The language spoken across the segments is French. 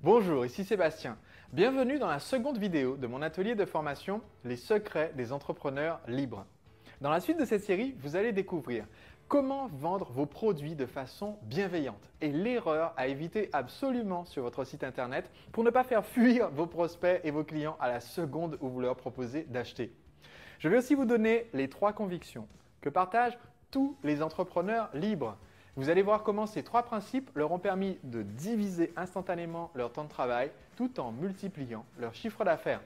Bonjour, ici Sébastien. Bienvenue dans la seconde vidéo de mon atelier de formation Les secrets des entrepreneurs libres. Dans la suite de cette série, vous allez découvrir comment vendre vos produits de façon bienveillante et l'erreur à éviter absolument sur votre site internet pour ne pas faire fuir vos prospects et vos clients à la seconde où vous leur proposez d'acheter. Je vais aussi vous donner les 3 convictions que partagent tous les entrepreneurs libres. Vous allez voir comment ces 3 principes leur ont permis de diviser instantanément leur temps de travail tout en multipliant leur chiffre d'affaires.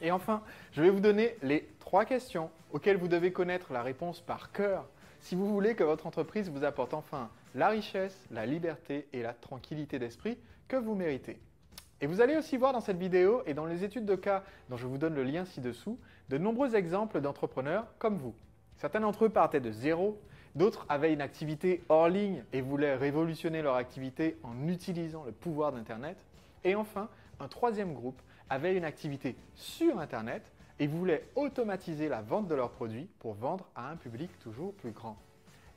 Et enfin, je vais vous donner les 3 questions auxquelles vous devez connaître la réponse par cœur si vous voulez que votre entreprise vous apporte enfin la richesse, la liberté et la tranquillité d'esprit que vous méritez. Et vous allez aussi voir dans cette vidéo et dans les études de cas dont je vous donne le lien ci-dessous, de nombreux exemples d'entrepreneurs comme vous. Certains d'entre eux partaient de zéro, d'autres avaient une activité hors ligne et voulaient révolutionner leur activité en utilisant le pouvoir d'Internet. Et enfin, un troisième groupe avait une activité sur Internet et voulait automatiser la vente de leurs produits pour vendre à un public toujours plus grand.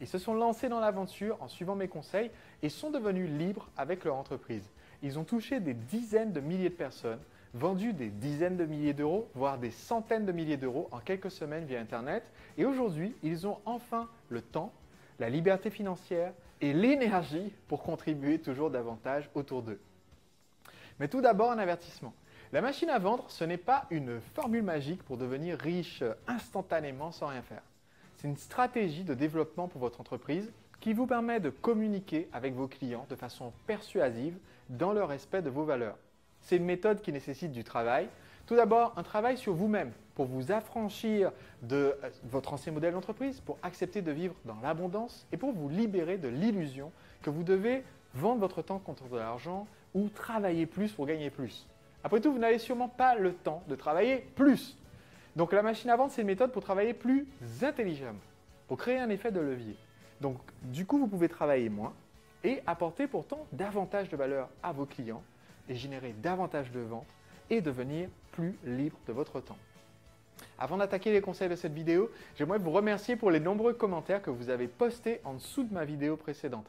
Ils se sont lancés dans l'aventure en suivant mes conseils et sont devenus libres avec leur entreprise. Ils ont touché des dizaines de milliers de personnes, vendu des dizaines de milliers d'euros, voire des centaines de milliers d'euros en quelques semaines via Internet. Et aujourd'hui, ils ont enfin le temps, la liberté financière et l'énergie pour contribuer toujours davantage autour d'eux. Mais tout d'abord, un avertissement. La machine à vendre, ce n'est pas une formule magique pour devenir riche instantanément sans rien faire. C'est une stratégie de développement pour votre entreprise qui vous permet de communiquer avec vos clients de façon persuasive dans le respect de vos valeurs. C'est une méthode qui nécessite du travail. Tout d'abord, un travail sur vous-même pour vous affranchir de votre ancien modèle d'entreprise, pour accepter de vivre dans l'abondance et pour vous libérer de l'illusion que vous devez vendre votre temps contre de l'argent ou travailler plus pour gagner plus. Après tout, vous n'avez sûrement pas le temps de travailler plus. Donc la machine à vendre, c'est une méthode pour travailler plus intelligemment, pour créer un effet de levier. Donc du coup, vous pouvez travailler moins et apporter pourtant davantage de valeur à vos clients et générer davantage de ventes et devenir plus libre de votre temps. Avant d'attaquer les conseils de cette vidéo, j'aimerais vous remercier pour les nombreux commentaires que vous avez postés en dessous de ma vidéo précédente.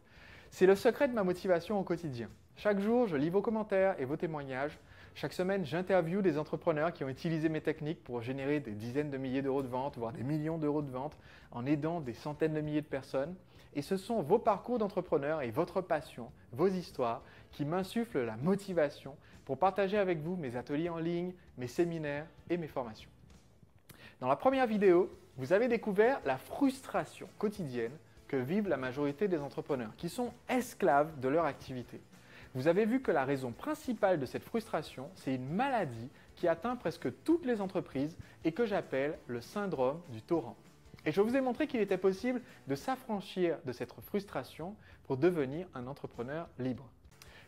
C'est le secret de ma motivation au quotidien. Chaque jour, je lis vos commentaires et vos témoignages. Chaque semaine, j'interviewe des entrepreneurs qui ont utilisé mes techniques pour générer des dizaines de milliers d'euros de ventes, voire des millions d'euros de ventes, en aidant des centaines de milliers de personnes. Et ce sont vos parcours d'entrepreneurs et votre passion, vos histoires, qui m'insufflent la motivation pour partager avec vous mes ateliers en ligne, mes séminaires et mes formations. Dans la première vidéo, vous avez découvert la frustration quotidienne que vivent la majorité des entrepreneurs, qui sont esclaves de leur activité. Vous avez vu que la raison principale de cette frustration, c'est une maladie qui atteint presque toutes les entreprises et que j'appelle le syndrome du torrent. Et je vous ai montré qu'il était possible de s'affranchir de cette frustration pour devenir un entrepreneur libre.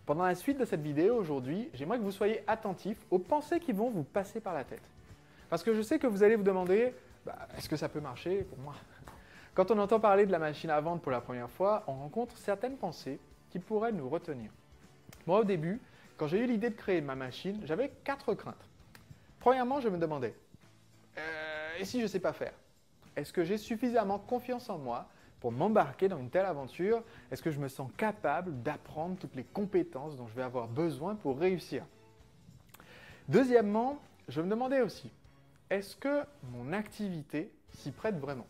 Pendant la suite de cette vidéo aujourd'hui, j'aimerais que vous soyez attentifs aux pensées qui vont vous passer par la tête. Parce que je sais que vous allez vous demander, est-ce que ça peut marcher pour moi? Quand on entend parler de la machine à vendre pour la première fois, on rencontre certaines pensées qui pourraient nous retenir. Moi, au début, quand j'ai eu l'idée de créer ma machine, j'avais 4 craintes. Premièrement, je me demandais, et si je ne sais pas faire? Est-ce que j'ai suffisamment confiance en moi pour m'embarquer dans une telle aventure? Est-ce que je me sens capable d'apprendre toutes les compétences dont je vais avoir besoin pour réussir? Deuxièmement, je me demandais aussi, est-ce que mon activité s'y prête vraiment?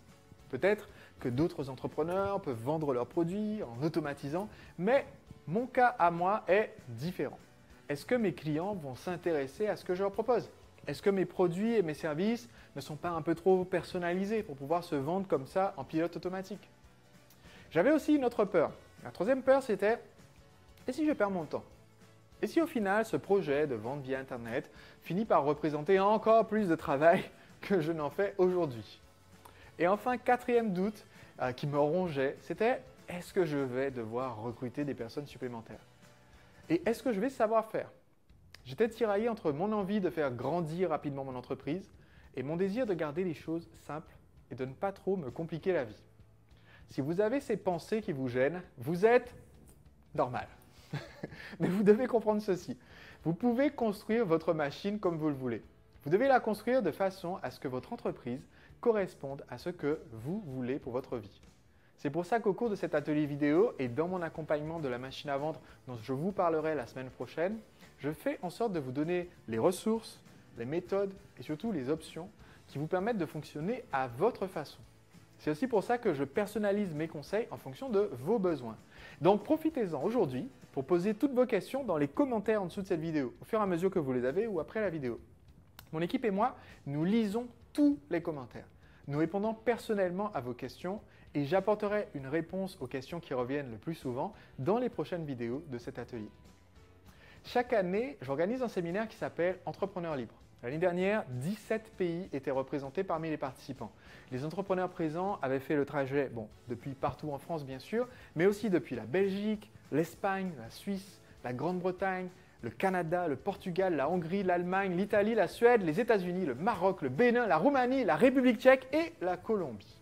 Peut-être que d'autres entrepreneurs peuvent vendre leurs produits en automatisant, mais mon cas à moi est différent. Est-ce que mes clients vont s'intéresser à ce que je leur propose? Est-ce que mes produits et mes services ne sont pas un peu trop personnalisés pour pouvoir se vendre comme ça en pilote automatique? J'avais aussi une autre peur. La troisième peur, c'était « et si je perds mon temps ?» Et si au final, ce projet de vente via Internet finit par représenter encore plus de travail que je n'en fais aujourd'hui? Et enfin, quatrième doute qui me rongeait, c'était « est-ce que je vais devoir recruter des personnes supplémentaires? Et est-ce que je vais savoir faire ?» J'étais tiraillé entre mon envie de faire grandir rapidement mon entreprise et mon désir de garder les choses simples et de ne pas trop me compliquer la vie. Si vous avez ces pensées qui vous gênent, vous êtes normal. Mais vous devez comprendre ceci. Vous pouvez construire votre machine comme vous le voulez. Vous devez la construire de façon à ce que votre entreprise corresponde à ce que vous voulez pour votre vie. C'est pour ça qu'au cours de cet atelier vidéo et dans mon accompagnement de la machine à vendre dont je vous parlerai la semaine prochaine, je fais en sorte de vous donner les ressources, les méthodes et surtout les options qui vous permettent de fonctionner à votre façon. C'est aussi pour ça que je personnalise mes conseils en fonction de vos besoins. Donc profitez-en aujourd'hui pour poser toutes vos questions dans les commentaires en dessous de cette vidéo, au fur et à mesure que vous les avez ou après la vidéo. Mon équipe et moi, nous lisons tous les commentaires. Nous répondons personnellement à vos questions et j'apporterai une réponse aux questions qui reviennent le plus souvent dans les prochaines vidéos de cet atelier. Chaque année, j'organise un séminaire qui s'appelle Entrepreneurs libres. L'année dernière, 17 pays étaient représentés parmi les participants. Les entrepreneurs présents avaient fait le trajet, depuis partout en France bien sûr, mais aussi depuis la Belgique, l'Espagne, la Suisse, la Grande-Bretagne, le Canada, le Portugal, la Hongrie, l'Allemagne, l'Italie, la Suède, les États-Unis, le Maroc, le Bénin, la Roumanie, la République tchèque et la Colombie.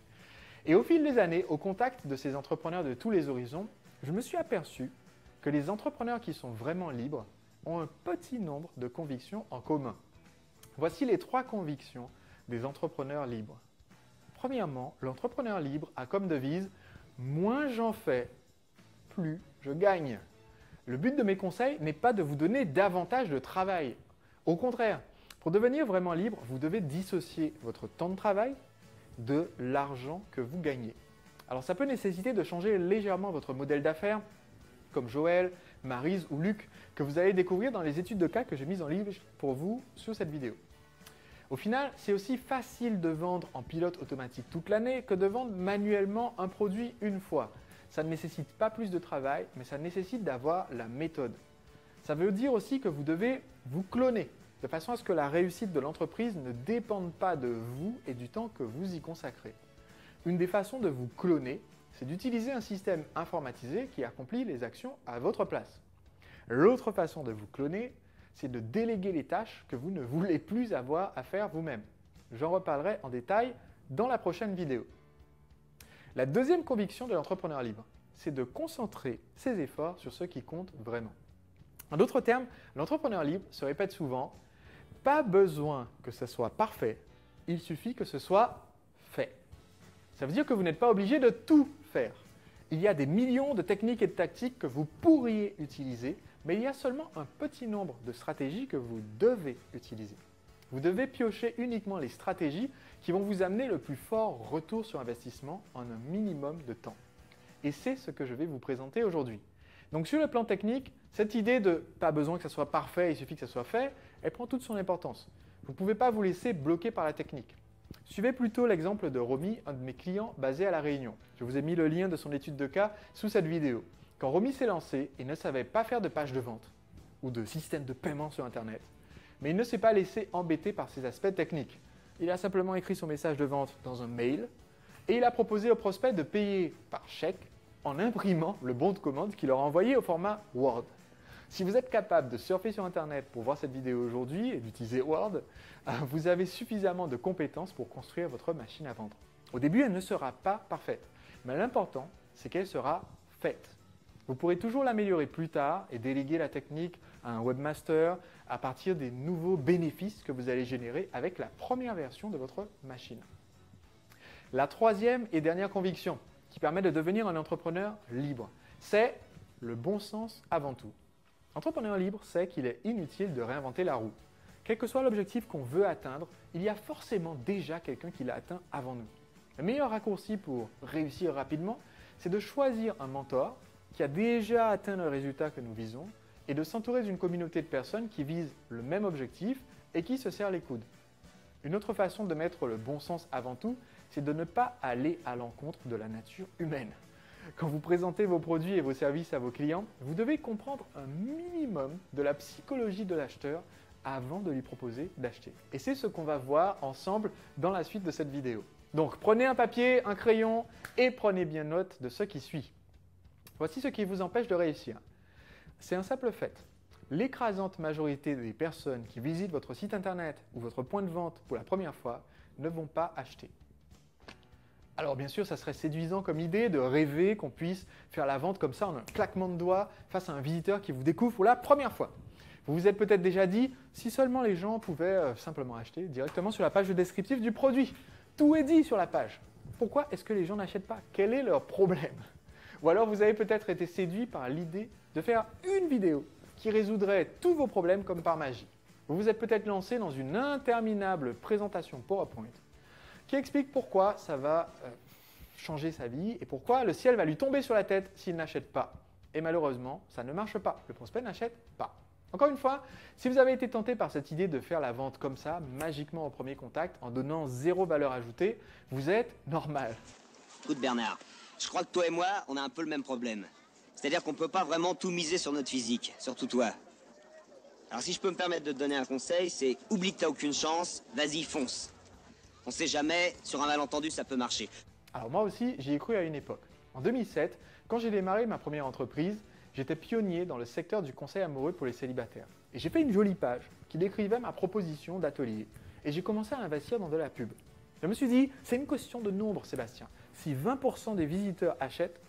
Et au fil des années, au contact de ces entrepreneurs de tous les horizons, je me suis aperçu que les entrepreneurs qui sont vraiment libres ont un petit nombre de convictions en commun. Voici les 3 convictions des entrepreneurs libres. Premièrement, l'entrepreneur libre a comme devise « moins j'en fais, plus je gagne ». Le but de mes conseils n'est pas de vous donner davantage de travail. Au contraire, pour devenir vraiment libre, vous devez dissocier votre temps de travail de l'argent que vous gagnez. Alors ça peut nécessiter de changer légèrement votre modèle d'affaires, comme Joël, Maryse ou Luc, que vous allez découvrir dans les études de cas que j'ai mises en ligne pour vous sur cette vidéo. Au final, c'est aussi facile de vendre en pilote automatique toute l'année que de vendre manuellement un produit une fois. Ça ne nécessite pas plus de travail, mais ça nécessite d'avoir la méthode. Ça veut dire aussi que vous devez vous cloner, de façon à ce que la réussite de l'entreprise ne dépende pas de vous et du temps que vous y consacrez. Une des façons de vous cloner, c'est d'utiliser un système informatisé qui accomplit les actions à votre place. L'autre façon de vous cloner, c'est de déléguer les tâches que vous ne voulez plus avoir à faire vous-même. J'en reparlerai en détail dans la prochaine vidéo. La deuxième conviction de l'entrepreneur libre, c'est de concentrer ses efforts sur ce qui compte vraiment. En d'autres termes, l'entrepreneur libre se répète souvent « pas besoin que ce soit parfait, il suffit que ce soit fait ». Ça veut dire que vous n'êtes pas obligé de tout faire. Il y a des millions de techniques et de tactiques que vous pourriez utiliser, mais il y a seulement un petit nombre de stratégies que vous devez utiliser. Vous devez piocher uniquement les stratégies qui vont vous amener le plus fort retour sur investissement en un minimum de temps. Et c'est ce que je vais vous présenter aujourd'hui. Donc sur le plan technique, cette idée de « pas besoin que ça soit parfait, il suffit que ça soit fait », elle prend toute son importance. Vous ne pouvez pas vous laisser bloquer par la technique. Suivez plutôt l'exemple de Romy, un de mes clients basé à La Réunion. Je vous ai mis le lien de son étude de cas sous cette vidéo. Quand Romy s'est lancé, il ne savait pas faire de page de vente ou de système de paiement sur Internet, mais il ne s'est pas laissé embêter par ces aspects techniques. Il a simplement écrit son message de vente dans un mail et il a proposé aux prospects de payer par chèque en imprimant le bon de commande qu'il leur a envoyé au format Word. Si vous êtes capable de surfer sur Internet pour voir cette vidéo aujourd'hui et d'utiliser Word, vous avez suffisamment de compétences pour construire votre machine à vendre. Au début, elle ne sera pas parfaite, mais l'important, c'est qu'elle sera faite. Vous pourrez toujours l'améliorer plus tard et déléguer la technique à un webmaster à partir des nouveaux bénéfices que vous allez générer avec la première version de votre machine. La troisième et dernière conviction qui permet de devenir un entrepreneur libre, c'est le bon sens avant tout. L'entrepreneur libre sait qu'il est inutile de réinventer la roue. Quel que soit l'objectif qu'on veut atteindre, il y a forcément déjà quelqu'un qui l'a atteint avant nous. Le meilleur raccourci pour réussir rapidement, c'est de choisir un mentor qui a déjà atteint le résultat que nous visons et de s'entourer d'une communauté de personnes qui visent le même objectif et qui se serrent les coudes. Une autre façon de mettre le bon sens avant tout, c'est de ne pas aller à l'encontre de la nature humaine. Quand vous présentez vos produits et vos services à vos clients, vous devez comprendre un minimum de la psychologie de l'acheteur avant de lui proposer d'acheter. Et c'est ce qu'on va voir ensemble dans la suite de cette vidéo. Donc prenez un papier, un crayon et prenez bien note de ce qui suit. Voici ce qui vous empêche de réussir. C'est un simple fait. L'écrasante majorité des personnes qui visitent votre site internet ou votre point de vente pour la première fois ne vont pas acheter. Alors bien sûr, ça serait séduisant comme idée de rêver qu'on puisse faire la vente comme ça en un claquement de doigts face à un visiteur qui vous découvre pour la première fois. Vous vous êtes peut-être déjà dit, si seulement les gens pouvaient simplement acheter directement sur la page de descriptif du produit. Tout est dit sur la page. Pourquoi est-ce que les gens n'achètent pas? Quel est leur problème? Ou alors vous avez peut-être été séduit par l'idée de faire une vidéo qui résoudrait tous vos problèmes comme par magie. Vous vous êtes peut-être lancé dans une interminable présentation PowerPoint qui explique pourquoi ça va changer sa vie et pourquoi le ciel va lui tomber sur la tête s'il n'achète pas. Et malheureusement, ça ne marche pas. Le prospect n'achète pas. Encore une fois, si vous avez été tenté par cette idée de faire la vente comme ça, magiquement au premier contact, en donnant zéro valeur ajoutée, vous êtes normal. Écoute Bernard, je crois que toi et moi, on a un peu le même problème. C'est-à-dire qu'on ne peut pas vraiment tout miser sur notre physique, surtout toi. Alors si je peux me permettre de te donner un conseil, c'est oublie que t'as aucune chance, vas-y fonce. On sait jamais, sur un malentendu ça peut marcher. Alors moi aussi, j'y ai cru à une époque. En 2007, quand j'ai démarré ma première entreprise, j'étais pionnier dans le secteur du conseil amoureux pour les célibataires. Et j'ai fait une jolie page qui décrivait ma proposition d'atelier. Et j'ai commencé à investir dans de la pub. Je me suis dit, c'est une question de nombre, Sébastien. Si 20% des visiteurs achètent,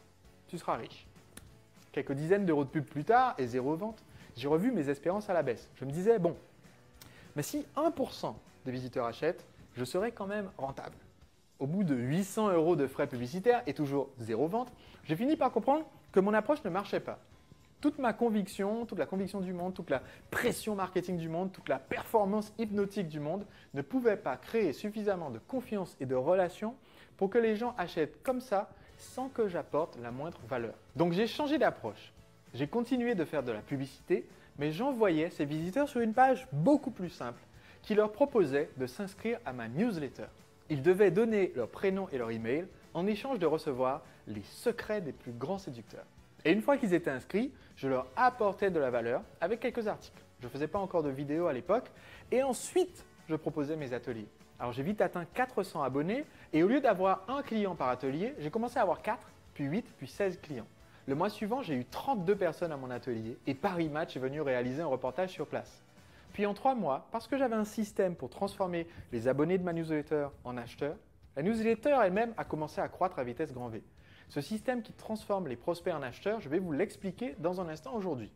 tu seras riche. Quelques dizaines d'euros de pub plus tard et zéro vente, j'ai revu mes espérances à la baisse. Je me disais, bon, mais si 1% des visiteurs achètent, je serai quand même rentable. Au bout de 800 euros de frais publicitaires et toujours zéro vente, j'ai fini par comprendre que mon approche ne marchait pas. Toute ma conviction, toute la conviction du monde, toute la pression marketing du monde, toute la performance hypnotique du monde ne pouvait pas créer suffisamment de confiance et de relations pour que les gens achètent comme ça sans que j'apporte la moindre valeur. Donc j'ai changé d'approche. J'ai continué de faire de la publicité, mais j'envoyais ces visiteurs sur une page beaucoup plus simple qui leur proposait de s'inscrire à ma newsletter. Ils devaient donner leur prénom et leur email en échange de recevoir les secrets des plus grands séducteurs. Et une fois qu'ils étaient inscrits, je leur apportais de la valeur avec quelques articles. Je ne faisais pas encore de vidéos à l'époque et ensuite je proposais mes ateliers. Alors j'ai vite atteint 400 abonnés et au lieu d'avoir un client par atelier, j'ai commencé à avoir 4, puis 8, puis 16 clients. Le mois suivant, j'ai eu 32 personnes à mon atelier et Paris Match est venu réaliser un reportage sur place. Puis en 3 mois, parce que j'avais un système pour transformer les abonnés de ma newsletter en acheteurs, la newsletter elle-même a commencé à croître à vitesse grand V. Ce système qui transforme les prospects en acheteurs, je vais vous l'expliquer dans un instant aujourd'hui.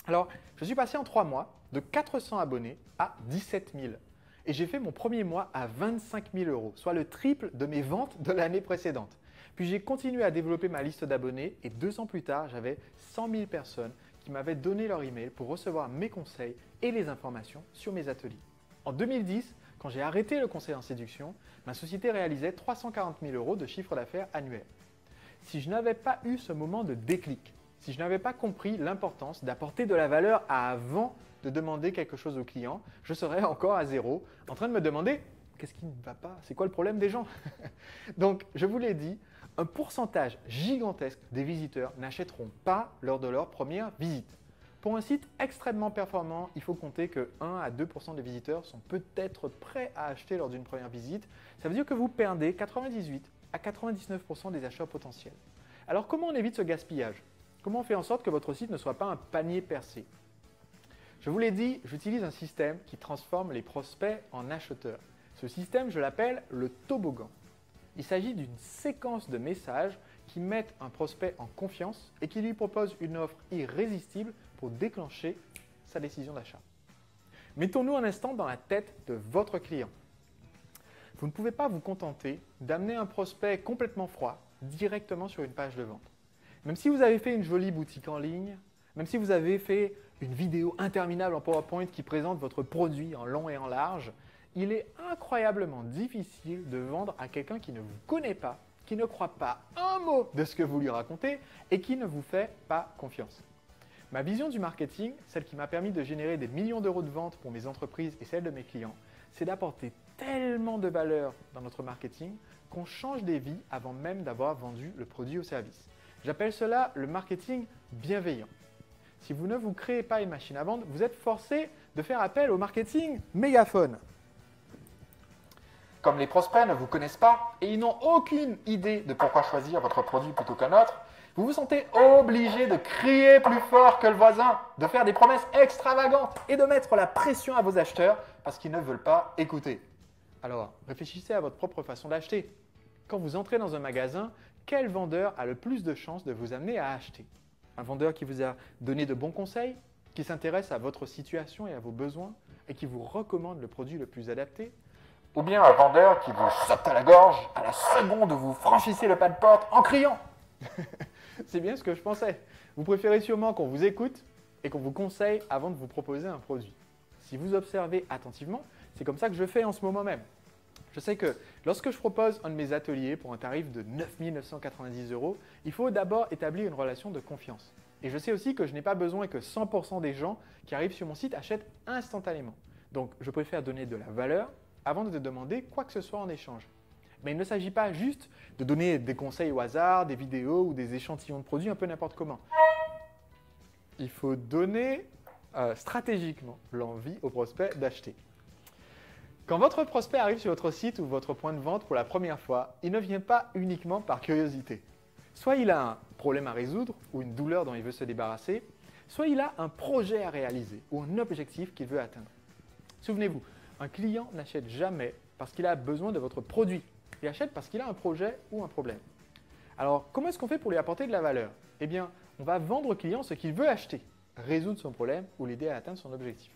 Alors, je suis passé en 3 mois de 400 abonnés à 17 000 et j'ai fait mon premier mois à 25 000 euros, soit le triple de mes ventes de l'année précédente. Puis j'ai continué à développer ma liste d'abonnés et 2 ans plus tard, j'avais 100 000 personnes qui m'avaient donné leur email pour recevoir mes conseils et les informations sur mes ateliers. En 2010, quand j'ai arrêté le conseil en séduction, ma société réalisait 340 000 euros de chiffre d'affaires annuel. Si je n'avais pas eu ce moment de déclic, si je n'avais pas compris l'importance d'apporter de la valeur avant de demander quelque chose au client, je serais encore à zéro, en train de me demander qu'est-ce qui ne va pas, c'est quoi le problème des gens? Donc, je vous l'ai dit, un pourcentage gigantesque des visiteurs n'achèteront pas lors de leur première visite. Pour un site extrêmement performant, il faut compter que 1 à 2% des visiteurs sont peut-être prêts à acheter lors d'une première visite. Ça veut dire que vous perdez 98 à 99% des acheteurs potentiels. Alors comment on évite ce gaspillage? Comment on fait en sorte que votre site ne soit pas un panier percé? Je vous l'ai dit, j'utilise un système qui transforme les prospects en acheteurs. Ce système, je l'appelle le toboggan. Il s'agit d'une séquence de messages qui mettent un prospect en confiance et qui lui proposent une offre irrésistible pour déclencher sa décision d'achat. Mettons-nous un instant dans la tête de votre client. Vous ne pouvez pas vous contenter d'amener un prospect complètement froid directement sur une page de vente. Même si vous avez fait une jolie boutique en ligne, même si vous avez fait une vidéo interminable en PowerPoint qui présente votre produit en long et en large, il est incroyablement difficile de vendre à quelqu'un qui ne vous connaît pas, qui ne croit pas un mot de ce que vous lui racontez et qui ne vous fait pas confiance. Ma vision du marketing, celle qui m'a permis de générer des millions d'euros de ventes pour mes entreprises et celles de mes clients, c'est d'apporter tellement de valeur dans notre marketing qu'on change des vies avant même d'avoir vendu le produit ou service. J'appelle cela le marketing bienveillant. Si vous ne vous créez pas une machine à vendre, vous êtes forcé de faire appel au marketing mégaphone. Comme les prospects ne vous connaissent pas et ils n'ont aucune idée de pourquoi choisir votre produit plutôt qu'un autre, vous vous sentez obligé de crier plus fort que le voisin, de faire des promesses extravagantes et de mettre la pression à vos acheteurs parce qu'ils ne veulent pas écouter. Alors, réfléchissez à votre propre façon d'acheter. Quand vous entrez dans un magasin, quel vendeur a le plus de chances de vous amener à acheter? Un vendeur qui vous a donné de bons conseils, qui s'intéresse à votre situation et à vos besoins et qui vous recommande le produit le plus adapté? Ou bien un vendeur qui vous saute à la gorge à la seconde où vous franchissez le pas de porte en criant? C'est bien ce que je pensais. Vous préférez sûrement qu'on vous écoute et qu'on vous conseille avant de vous proposer un produit. Si vous observez attentivement, c'est comme ça que je fais en ce moment même. Je sais que lorsque je propose un de mes ateliers pour un tarif de 9 990 €, il faut d'abord établir une relation de confiance. Et je sais aussi que je n'ai pas besoin que 100% des gens qui arrivent sur mon site achètent instantanément. Donc, je préfère donner de la valeur avant de te demander quoi que ce soit en échange. Mais il ne s'agit pas juste de donner des conseils au hasard, des vidéos ou des échantillons de produits un peu n'importe comment. Il faut donner stratégiquement l'envie au prospect d'acheter. Quand votre prospect arrive sur votre site ou votre point de vente pour la première fois, il ne vient pas uniquement par curiosité. Soit il a un problème à résoudre ou une douleur dont il veut se débarrasser, soit il a un projet à réaliser ou un objectif qu'il veut atteindre. Souvenez-vous, un client n'achète jamais parce qu'il a besoin de votre produit. Il achète parce qu'il a un projet ou un problème. Alors, comment est-ce qu'on fait pour lui apporter de la valeur? Eh bien, on va vendre au client ce qu'il veut acheter, résoudre son problème ou l'aider à atteindre son objectif.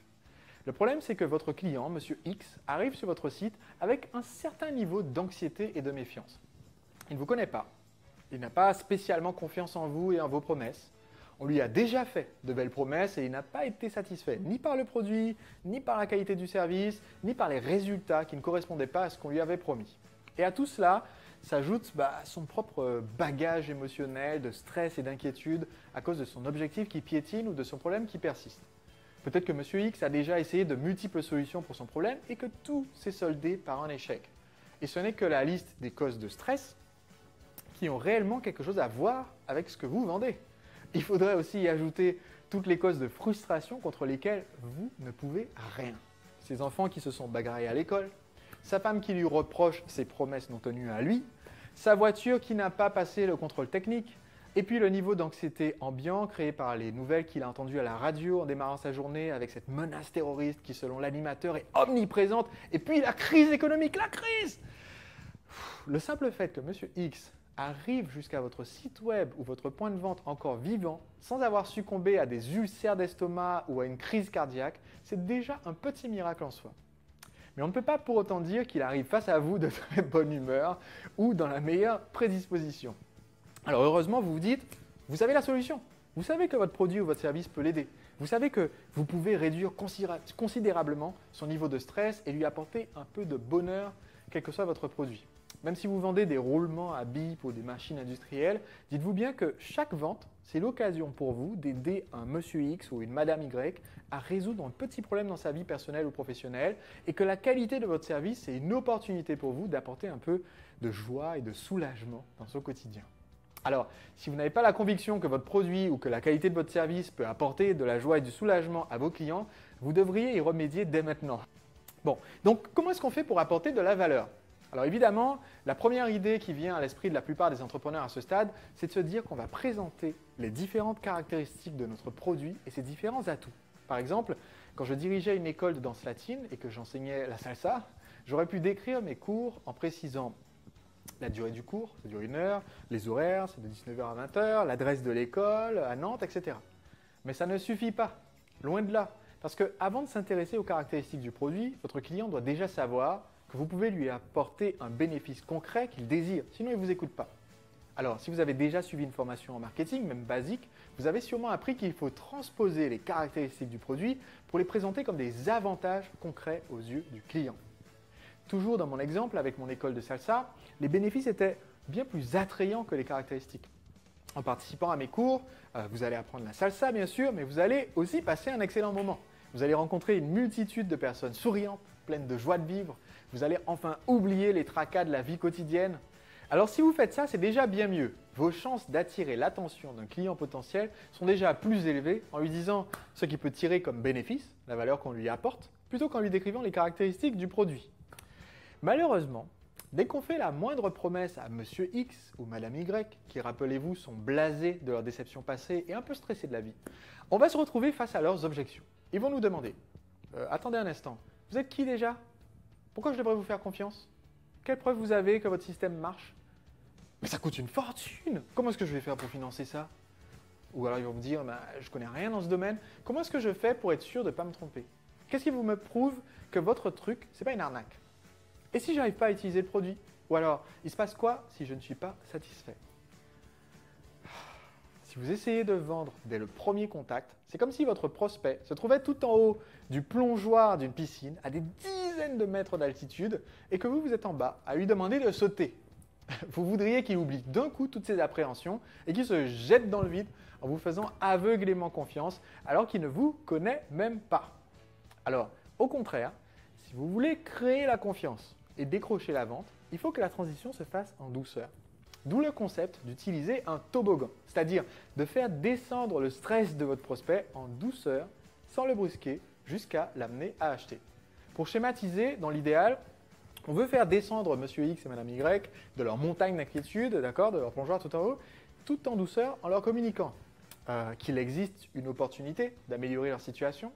Le problème, c'est que votre client, Monsieur X, arrive sur votre site avec un certain niveau d'anxiété et de méfiance. Il ne vous connaît pas. Il n'a pas spécialement confiance en vous et en vos promesses. On lui a déjà fait de belles promesses et il n'a pas été satisfait ni par le produit, ni par la qualité du service, ni par les résultats qui ne correspondaient pas à ce qu'on lui avait promis. Et à tout cela s'ajoute son propre bagage émotionnel de stress et d'inquiétude à cause de son objectif qui piétine ou de son problème qui persiste. Peut-être que Monsieur X a déjà essayé de multiples solutions pour son problème et que tout s'est soldé par un échec. Et ce n'est que la liste des causes de stress qui ont réellement quelque chose à voir avec ce que vous vendez. Il faudrait aussi y ajouter toutes les causes de frustration contre lesquelles vous ne pouvez rien. Ses enfants qui se sont bagarrés à l'école, sa femme qui lui reproche ses promesses non tenues à lui, sa voiture qui n'a pas passé le contrôle technique, et puis le niveau d'anxiété ambiant créé par les nouvelles qu'il a entendues à la radio en démarrant sa journée avec cette menace terroriste qui, selon l'animateur, est omniprésente. Et puis la crise économique, la crise! Le simple fait que Monsieur X arrive jusqu'à votre site web ou votre point de vente encore vivant, sans avoir succombé à des ulcères d'estomac ou à une crise cardiaque, c'est déjà un petit miracle en soi. Mais on ne peut pas pour autant dire qu'il arrive face à vous de très bonne humeur ou dans la meilleure prédisposition. Alors heureusement, vous vous dites, vous avez la solution. Vous savez que votre produit ou votre service peut l'aider. Vous savez que vous pouvez réduire considérablement son niveau de stress et lui apporter un peu de bonheur, quel que soit votre produit. Même si vous vendez des roulements à bip ou des machines industrielles, dites-vous bien que chaque vente, c'est l'occasion pour vous d'aider un Monsieur X ou une Madame Y à résoudre un petit problème dans sa vie personnelle ou professionnelle et que la qualité de votre service, c'est une opportunité pour vous d'apporter un peu de joie et de soulagement dans son quotidien. Alors, si vous n'avez pas la conviction que votre produit ou que la qualité de votre service peut apporter de la joie et du soulagement à vos clients, vous devriez y remédier dès maintenant. Bon, donc comment est-ce qu'on fait pour apporter de la valeur? Alors évidemment, la première idée qui vient à l'esprit de la plupart des entrepreneurs à ce stade, c'est de se dire qu'on va présenter les différentes caractéristiques de notre produit et ses différents atouts. Par exemple, quand je dirigeais une école de danse latine et que j'enseignais la salsa, j'aurais pu décrire mes cours en précisant la durée du cours, ça dure 1 heure, les horaires, c'est de 19 h à 20 h, l'adresse de l'école à Nantes, etc. Mais ça ne suffit pas, loin de là. Parce qu'avant de s'intéresser aux caractéristiques du produit, votre client doit déjà savoir que vous pouvez lui apporter un bénéfice concret qu'il désire, sinon il ne vous écoute pas. Alors, si vous avez déjà suivi une formation en marketing, même basique, vous avez sûrement appris qu'il faut transposer les caractéristiques du produit pour les présenter comme des avantages concrets aux yeux du client. Toujours dans mon exemple avec mon école de salsa, les bénéfices étaient bien plus attrayants que les caractéristiques. En participant à mes cours, vous allez apprendre la salsa bien sûr, mais vous allez aussi passer un excellent moment. Vous allez rencontrer une multitude de personnes souriantes, pleines de joie de vivre. Vous allez enfin oublier les tracas de la vie quotidienne. Alors si vous faites ça, c'est déjà bien mieux. Vos chances d'attirer l'attention d'un client potentiel sont déjà plus élevées en lui disant ce qu'il peut tirer comme bénéfice, la valeur qu'on lui apporte, plutôt qu'en lui décrivant les caractéristiques du produit. Malheureusement, dès qu'on fait la moindre promesse à Monsieur X ou Madame Y, qui, rappelez-vous, sont blasés de leur déception passée et un peu stressés de la vie, on va se retrouver face à leurs objections. Ils vont nous demander « Attendez un instant, vous êtes qui déjà? Pourquoi je devrais vous faire confiance? Quelle preuve vous avez que votre système marche? Mais ça coûte une fortune! Comment est-ce que je vais faire pour financer ça? » Ou alors ils vont me dire « Je ne connais rien dans ce domaine, comment est-ce que je fais pour être sûr de ne pas me tromper? Qu'est-ce qui vous me prouve que votre truc, ce n'est pas une arnaque? Et si je n'arrive pas à utiliser le produit? Ou alors, il se passe quoi si je ne suis pas satisfait? Si si vous essayez de vendre dès le premier contact, c'est comme si votre prospect se trouvait tout en haut du plongeoir d'une piscine à des dizaines de mètres d'altitude et que vous êtes en bas à lui demander de sauter. Vous voudriez qu'il oublie d'un coup toutes ses appréhensions et qu'il se jette dans le vide en vous faisant aveuglément confiance alors qu'il ne vous connaît même pas. Alors, au contraire, si vous voulez créer la confiance et décrocher la vente, il faut que la transition se fasse en douceur. D'où le concept d'utiliser un toboggan, c'est-à-dire de faire descendre le stress de votre prospect en douceur, sans le brusquer, jusqu'à l'amener à acheter. Pour schématiser, dans l'idéal, on veut faire descendre Monsieur X et Madame Y de leur montagne d'inquiétude, d'accord, de leur plongeoir tout en haut, tout en douceur en leur communiquant qu'il existe une opportunité d'améliorer leur situation,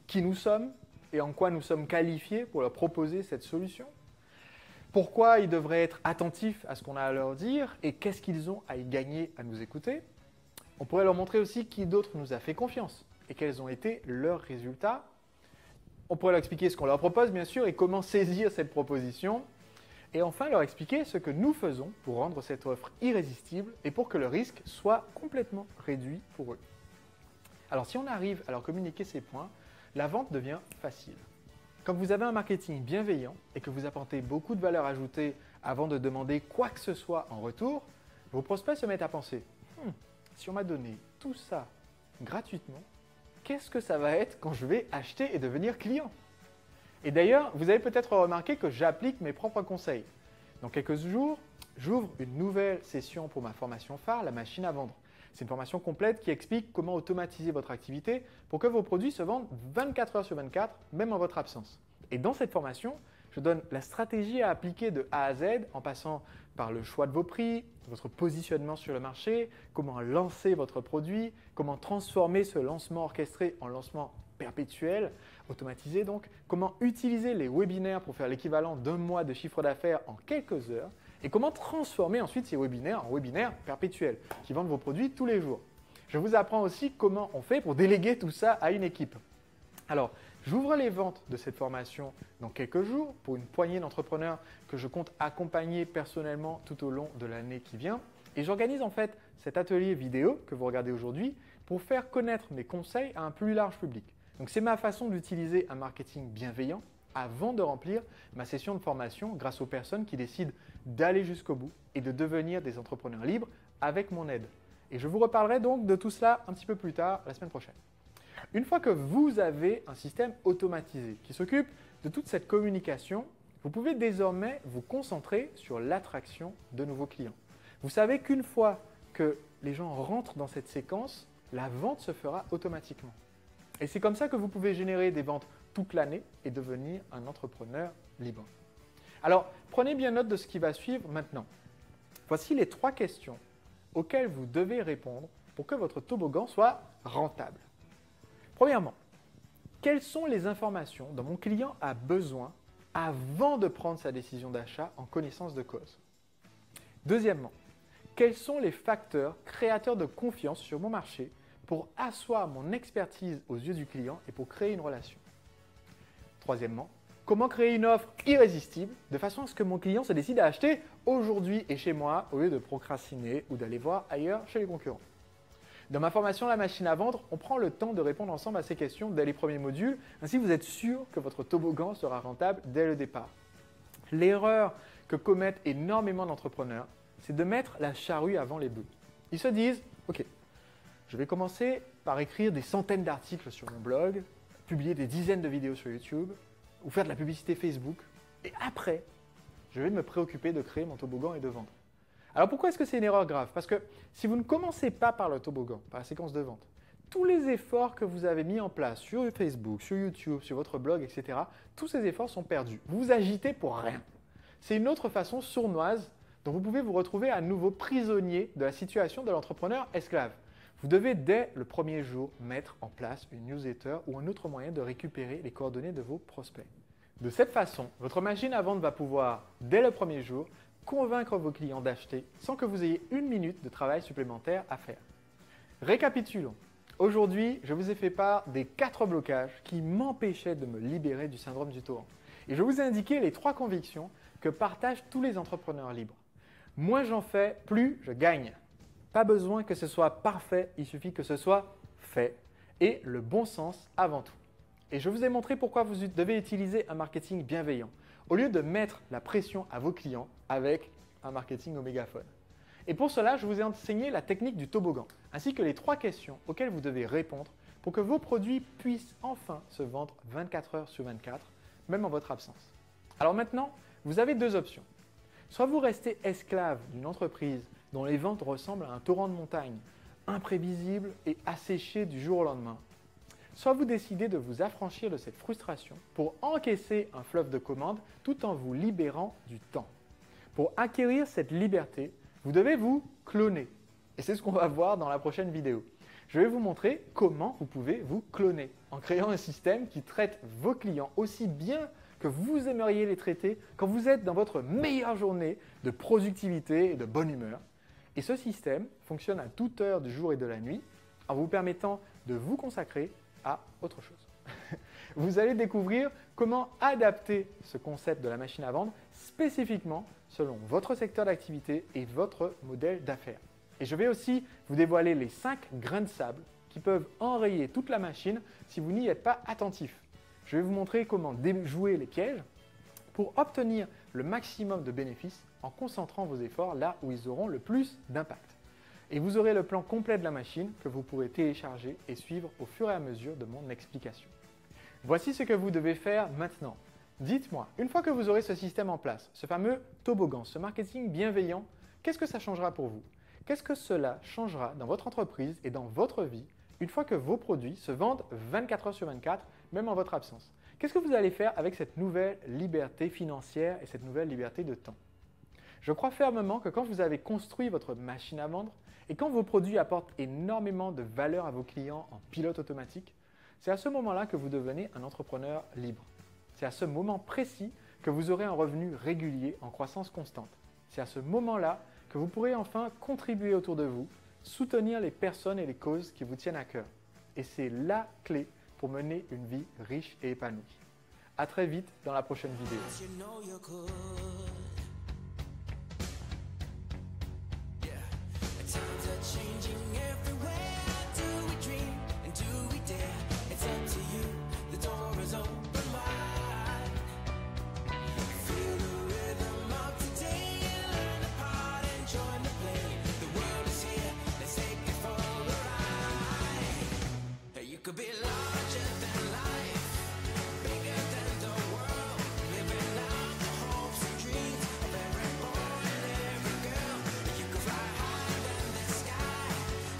qui nous sommes et en quoi nous sommes qualifiés pour leur proposer cette solution, pourquoi ils devraient être attentifs à ce qu'on a à leur dire et qu'est-ce qu'ils ont à y gagner à nous écouter. On pourrait leur montrer aussi qui d'autre nous a fait confiance et quels ont été leurs résultats. On pourrait leur expliquer ce qu'on leur propose, bien sûr, et comment saisir cette proposition. Et enfin, leur expliquer ce que nous faisons pour rendre cette offre irrésistible et pour que le risque soit complètement réduit pour eux. Alors, si on arrive à leur communiquer ces points, la vente devient facile. Quand vous avez un marketing bienveillant et que vous apportez beaucoup de valeur ajoutée avant de demander quoi que ce soit en retour, vos prospects se mettent à penser « Si on m'a donné tout ça gratuitement, qu'est-ce que ça va être quand je vais acheter et devenir client ?» Et d'ailleurs, vous avez peut-être remarqué que j'applique mes propres conseils. Dans quelques jours, j'ouvre une nouvelle session pour ma formation phare, la machine à vendre. C'est une formation complète qui explique comment automatiser votre activité pour que vos produits se vendent 24 heures sur 24, même en votre absence. Et dans cette formation, je donne la stratégie à appliquer de A à Z en passant par le choix de vos prix, votre positionnement sur le marché, comment lancer votre produit, comment transformer ce lancement orchestré en lancement perpétuel, automatisé donc, comment utiliser les webinaires pour faire l'équivalent d'un mois de chiffre d'affaires en quelques heures, et comment transformer ensuite ces webinaires en webinaires perpétuels qui vendent vos produits tous les jours. Je vous apprends aussi comment on fait pour déléguer tout ça à une équipe. Alors, j'ouvre les ventes de cette formation dans quelques jours pour une poignée d'entrepreneurs que je compte accompagner personnellement tout au long de l'année qui vient. Et j'organise en fait cet atelier vidéo que vous regardez aujourd'hui pour faire connaître mes conseils à un plus large public. Donc, c'est ma façon d'utiliser un marketing bienveillant avant de remplir ma session de formation grâce aux personnes qui décident d'aller jusqu'au bout et de devenir des entrepreneurs libres avec mon aide. Et je vous reparlerai donc de tout cela un petit peu plus tard, la semaine prochaine. Une fois que vous avez un système automatisé qui s'occupe de toute cette communication, vous pouvez désormais vous concentrer sur l'attraction de nouveaux clients. Vous savez qu'une fois que les gens rentrent dans cette séquence, la vente se fera automatiquement. Et c'est comme ça que vous pouvez générer des ventes toute l'année et devenir un entrepreneur libre. Alors, prenez bien note de ce qui va suivre maintenant. Voici les 3 questions auxquelles vous devez répondre pour que votre toboggan soit rentable. Premièrement, quelles sont les informations dont mon client a besoin avant de prendre sa décision d'achat en connaissance de cause? Deuxièmement, quels sont les facteurs créateurs de confiance sur mon marché pour asseoir mon expertise aux yeux du client et pour créer une relation? Troisièmement, comment créer une offre irrésistible de façon à ce que mon client se décide à acheter aujourd'hui et chez moi au lieu de procrastiner ou d'aller voir ailleurs chez les concurrents? Dans ma formation La machine à vendre, on prend le temps de répondre ensemble à ces questions dès les premiers modules, ainsi vous êtes sûr que votre toboggan sera rentable dès le départ. L'erreur que commettent énormément d'entrepreneurs, c'est de mettre la charrue avant les bœufs. Ils se disent « Ok, je vais commencer par écrire des centaines d'articles sur mon blog, publier des dizaines de vidéos sur YouTube ou faire de la publicité Facebook. Et après, je vais me préoccuper de créer mon toboggan et de vendre. » Alors pourquoi est-ce que c'est une erreur grave? Parce que si vous ne commencez pas par le toboggan, par la séquence de vente, tous les efforts que vous avez mis en place sur Facebook, sur YouTube, sur votre blog, etc., tous ces efforts sont perdus. Vous vous agitez pour rien. C'est une autre façon sournoise dont vous pouvez vous retrouver à nouveau prisonnier de la situation de l'entrepreneur esclave. Vous devez dès le premier jour mettre en place une newsletter ou un autre moyen de récupérer les coordonnées de vos prospects. De cette façon, votre machine à vendre va pouvoir, dès le premier jour, convaincre vos clients d'acheter sans que vous ayez une minute de travail supplémentaire à faire. Récapitulons. Aujourd'hui, je vous ai fait part des 4 blocages qui m'empêchaient de me libérer du syndrome du torrent. Et je vous ai indiqué les 3 convictions que partagent tous les entrepreneurs libres. Moins j'en fais, plus je gagne. Pas besoin que ce soit parfait, il suffit que ce soit fait. Et le bon sens avant tout. Et je vous ai montré pourquoi vous devez utiliser un marketing bienveillant, au lieu de mettre la pression à vos clients avec un marketing au mégaphone. Et pour cela, je vous ai enseigné la technique du toboggan, ainsi que les 3 questions auxquelles vous devez répondre pour que vos produits puissent enfin se vendre 24 heures sur 24, même en votre absence. Alors maintenant, vous avez 2 options. Soit vous restez esclave d'une entreprise dont les ventes ressemblent à un torrent de montagne, imprévisible et asséché du jour au lendemain. Soit vous décidez de vous affranchir de cette frustration pour encaisser un fleuve de commandes tout en vous libérant du temps. Pour acquérir cette liberté, vous devez vous cloner. Et c'est ce qu'on va voir dans la prochaine vidéo. Je vais vous montrer comment vous pouvez vous cloner en créant un système qui traite vos clients aussi bien que vous aimeriez les traiter quand vous êtes dans votre meilleure journée de productivité et de bonne humeur. Et ce système fonctionne à toute heure du jour et de la nuit en vous permettant de vous consacrer à autre chose. Vous allez découvrir comment adapter ce concept de la machine à vendre spécifiquement selon votre secteur d'activité et votre modèle d'affaires. Et je vais aussi vous dévoiler les 5 grains de sable qui peuvent enrayer toute la machine si vous n'y êtes pas attentif. Je vais vous montrer comment déjouer les pièges pour obtenir le maximum de bénéfices en concentrant vos efforts là où ils auront le plus d'impact. Et vous aurez le plan complet de la machine que vous pourrez télécharger et suivre au fur et à mesure de mon explication. Voici ce que vous devez faire maintenant. Dites-moi, une fois que vous aurez ce système en place, ce fameux toboggan, ce marketing bienveillant, qu'est-ce que ça changera pour vous? Qu'est-ce que cela changera dans votre entreprise et dans votre vie une fois que vos produits se vendent 24 heures sur 24, même en votre absence? Qu'est-ce que vous allez faire avec cette nouvelle liberté financière et cette nouvelle liberté de temps? Je crois fermement que quand vous avez construit votre machine à vendre et quand vos produits apportent énormément de valeur à vos clients en pilote automatique, c'est à ce moment-là que vous devenez un entrepreneur libre. C'est à ce moment précis que vous aurez un revenu régulier en croissance constante. C'est à ce moment-là que vous pourrez enfin contribuer autour de vous, soutenir les personnes et les causes qui vous tiennent à cœur. Et c'est la clé pour mener une vie riche et épanouie. À très vite dans la prochaine vidéo. Could be larger than life, bigger than the world, living out the hopes and dreams of every boy and every girl. You could fly higher than the sky,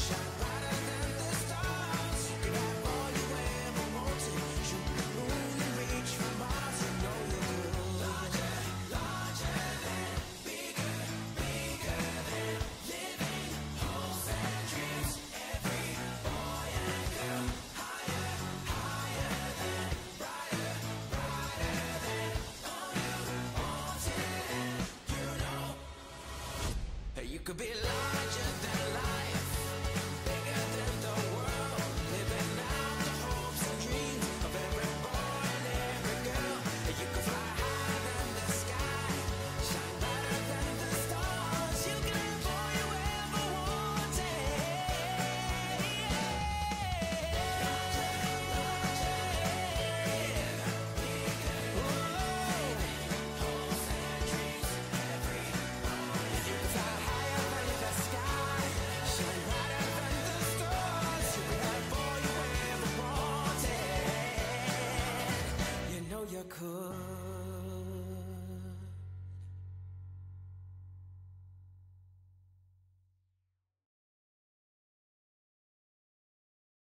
shine brighter than the stars. You could have all you ever wanted, shoot the moon and reach for Mars. You know you're good. Larger, larger than, bigger, bigger than, living hopes and dreams. Every boy and girl. You could be larger than life, bigger than the world, living out the hopes and dreams of every boy and every girl. You could fly higher than the sky, shine brighter than the stars. You can have all you ever wanted. Larger, larger, bigger, living hopes and dreams. Every boy, you could fly higher than the sky, shine brighter than the stars. You could have all you ever wanted. You know you could.